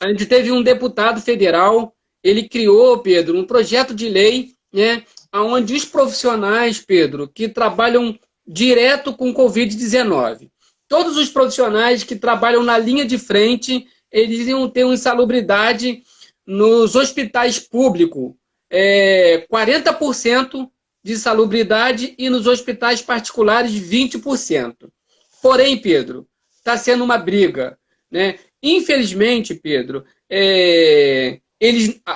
a gente teve um deputado federal, ele criou, Pedro, um projeto de lei, né, onde os profissionais, Pedro, que trabalham direto com Covid-19, todos os profissionais que trabalham na linha de frente, eles iam ter uma insalubridade nos hospitais públicos, 40% de insalubridade e nos hospitais particulares 20%. Porém, Pedro, está sendo uma briga, né? Infelizmente, Pedro,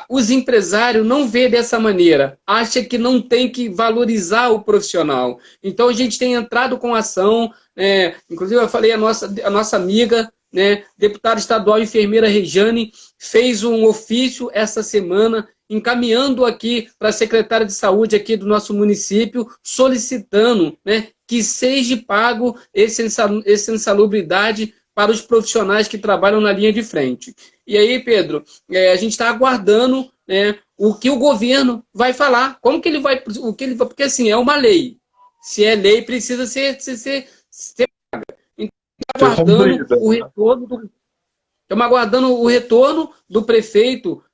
os empresários não vê dessa maneira, acha que não tem que valorizar o profissional. Então a gente tem entrado com ação, inclusive eu falei a nossa amiga, né, deputada estadual enfermeira Rejane, fez um ofício essa semana encaminhando aqui para a secretária de saúde aqui do nosso município, solicitando, né, que seja pago essa insalubridade para os profissionais que trabalham na linha de frente. E aí, Pedro, a gente está aguardando, né, o que o governo vai falar, como que ele vai, porque assim, é uma lei. Se é lei, precisa ser então, aguardando Cumprida. o retorno estamos aguardando o retorno do prefeito,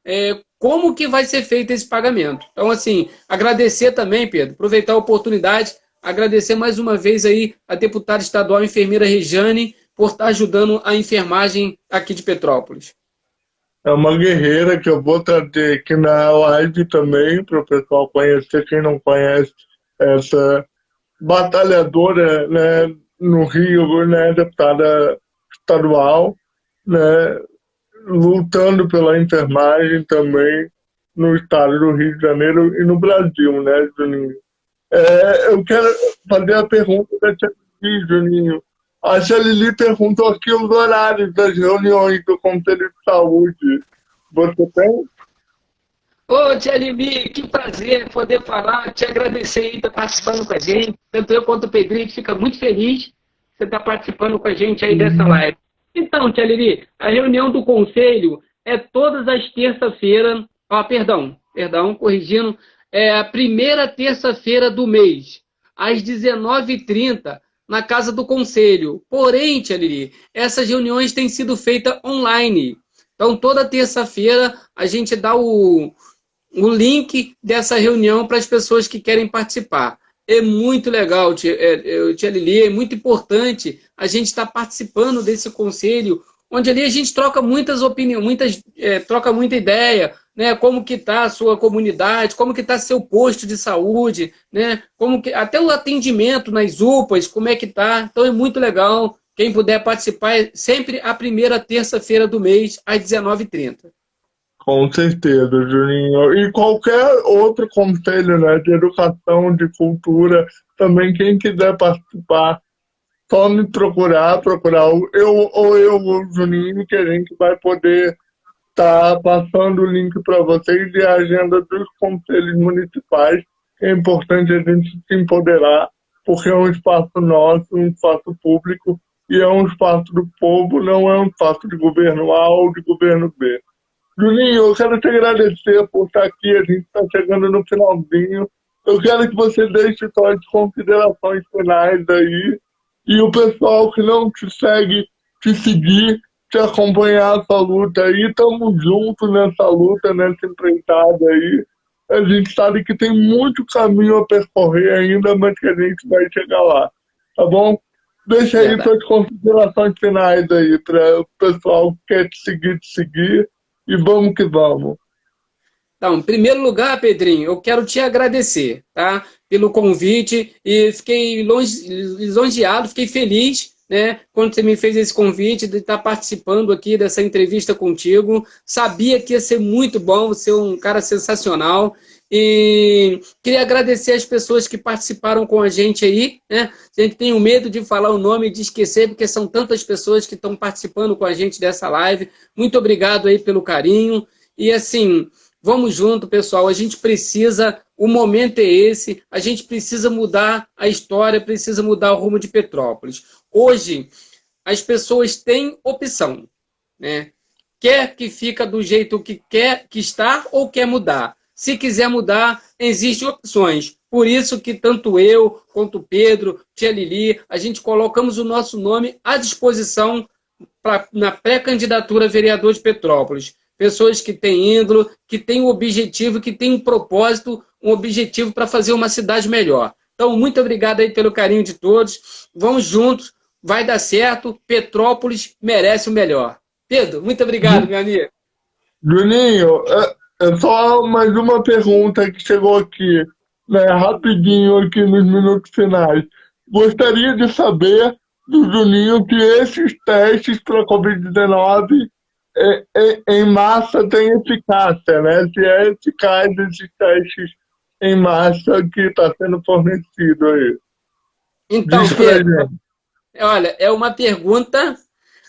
como que vai ser feito esse pagamento. Então, assim, agradecer também, Pedro, aproveitar a oportunidade agradecer mais uma vez aí a deputada estadual enfermeira Rejane por estar ajudando a enfermagem aqui de Petrópolis. É uma guerreira que eu vou trazer aqui na live também, para o pessoal conhecer, quem não conhece essa batalhadora, né, no Rio, né, deputada estadual, né, lutando pela enfermagem também no estado do Rio de Janeiro e no Brasil, né, Juninho? Eu quero fazer a pergunta da Tia Lili, Juninho. A Tia Lili perguntou aqui os horários das reuniões do Conselho de Saúde. Você tem? Ô, Tia Lili, que prazer poder falar, te agradecer aí por estar participando com a gente. Tanto eu quanto o Pedrinho, a gente fica muito feliz de você estar participando com a gente aí dessa live. Então, Tia Lili, a reunião do Conselho é todas as terças-feiras, perdão, corrigindo, é a primeira terça-feira do mês, às 19h30, na Casa do Conselho. Porém, Tia Lili, essas reuniões têm sido feitas online. Então, toda terça-feira, a gente dá o link dessa reunião para as pessoas que querem participar. É muito legal, Tia Lili, é muito importante a gente estar participando desse conselho, onde ali a gente troca muitas opiniões, troca muita ideia, né? Como que está a sua comunidade, como que está seu posto de saúde, né? Até o atendimento nas UPAs, como é que está. Então é muito legal. Quem puder participar é sempre a primeira terça-feira do mês, às 19h30. Com certeza, Juninho. E qualquer outro conselho, né, de educação, de cultura, também quem quiser participar, só me procurar eu ou o Juninho, que a gente vai poder estar passando o link para vocês e a agenda dos conselhos municipais. É importante a gente se empoderar, porque é um espaço nosso, um espaço público, e é um espaço do povo, não é um espaço de governo A ou de governo B. Juninho, eu quero te agradecer por estar aqui, a gente está chegando no finalzinho. Eu quero que você deixe suas considerações finais aí e o pessoal que não te segue, te seguir, te acompanhar essa luta aí. Estamos juntos nessa luta, nessa empreitada aí. A gente sabe que tem muito caminho a percorrer ainda, mas que a gente vai chegar lá, tá bom? Deixa aí Verdade. suas considerações finais aí para o pessoal que quer te seguir. E vamos que vamos. Então, em primeiro lugar, Pedrinho, eu quero te agradecer, tá? Pelo convite e fiquei lisonjeado, fiquei feliz, né? Quando você me fez esse convite de estar participando aqui dessa entrevista contigo. Sabia que ia ser muito bom, você é um cara sensacional. E queria agradecer as pessoas que participaram com a gente aí, né? A gente tem o medo de falar o nome e de esquecer, porque são tantas pessoas que estão participando com a gente dessa live. Muito obrigado aí pelo carinho. E assim, vamos junto, pessoal. A gente precisa, o momento é esse, a gente precisa mudar a história, precisa mudar o rumo de Petrópolis. Hoje, as pessoas têm opção, né? Quer que fica do jeito que quer que está ou quer mudar. Se quiser mudar, existem opções. Por isso que tanto eu, quanto o Pedro, Tia Lili, a gente colocamos o nosso nome à disposição na pré-candidatura a vereador de Petrópolis. Pessoas que têm índole, que têm um objetivo, que têm um propósito, um objetivo para fazer uma cidade melhor. Então, muito obrigado aí pelo carinho de todos. Vamos juntos, vai dar certo. Petrópolis merece o melhor. Pedro, muito obrigado, meu amigo. Juninho, é só mais uma pergunta que chegou aqui, né, rapidinho aqui nos minutos finais. Gostaria de saber do Juninho que esses testes para a Covid-19 em massa têm eficácia, né? Se é eficaz esses testes em massa que está sendo fornecido aí. Então, Diz pra Pedro, gente. olha, é uma pergunta.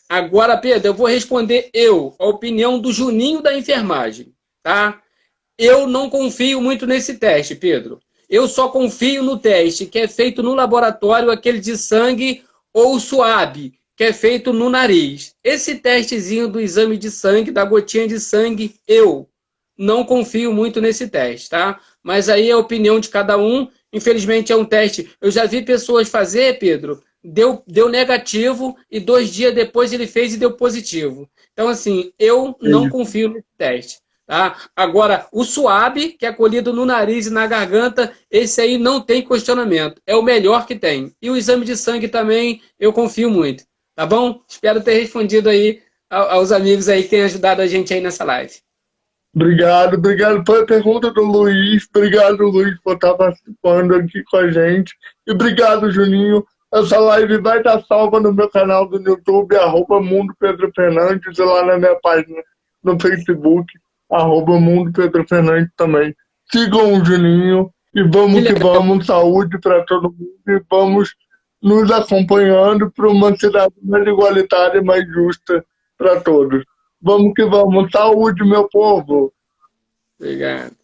Agora, Pedro, eu vou responder a opinião do Juninho da enfermagem, tá? Eu não confio muito nesse teste, Pedro. Eu só confio no teste que é feito no laboratório, aquele de sangue ou suave, que é feito no nariz. Esse testezinho do exame de sangue, da gotinha de sangue, eu não confio muito nesse teste, tá? Mas aí é a opinião de cada um. Infelizmente é um teste. Eu já vi pessoas fazer, Pedro, deu negativo e 2 dias depois ele fez e deu positivo. Então, assim, eu não confio nesse teste. Tá? Agora, o suave, que é colhido no nariz e na garganta, esse aí não tem questionamento. É o melhor que tem. E o exame de sangue também, eu confio muito. Tá bom? Espero ter respondido aí aos amigos aí que têm ajudado a gente aí nessa live. Obrigado, obrigado pela pergunta do Luiz. Obrigado, Luiz, por estar participando aqui com a gente. E obrigado, Juninho. Essa live vai estar salva no meu canal do YouTube, Mundo Pedro Fernandes, e lá na minha página no Facebook, Mundo Pedro Fernandes também. Sigam o Juninho e Que vamos que legal. vamos, saúde para todo mundo e vamos nos acompanhando para uma cidade mais igualitária e mais justa para todos. Vamos que vamos. Saúde, meu povo. Obrigado.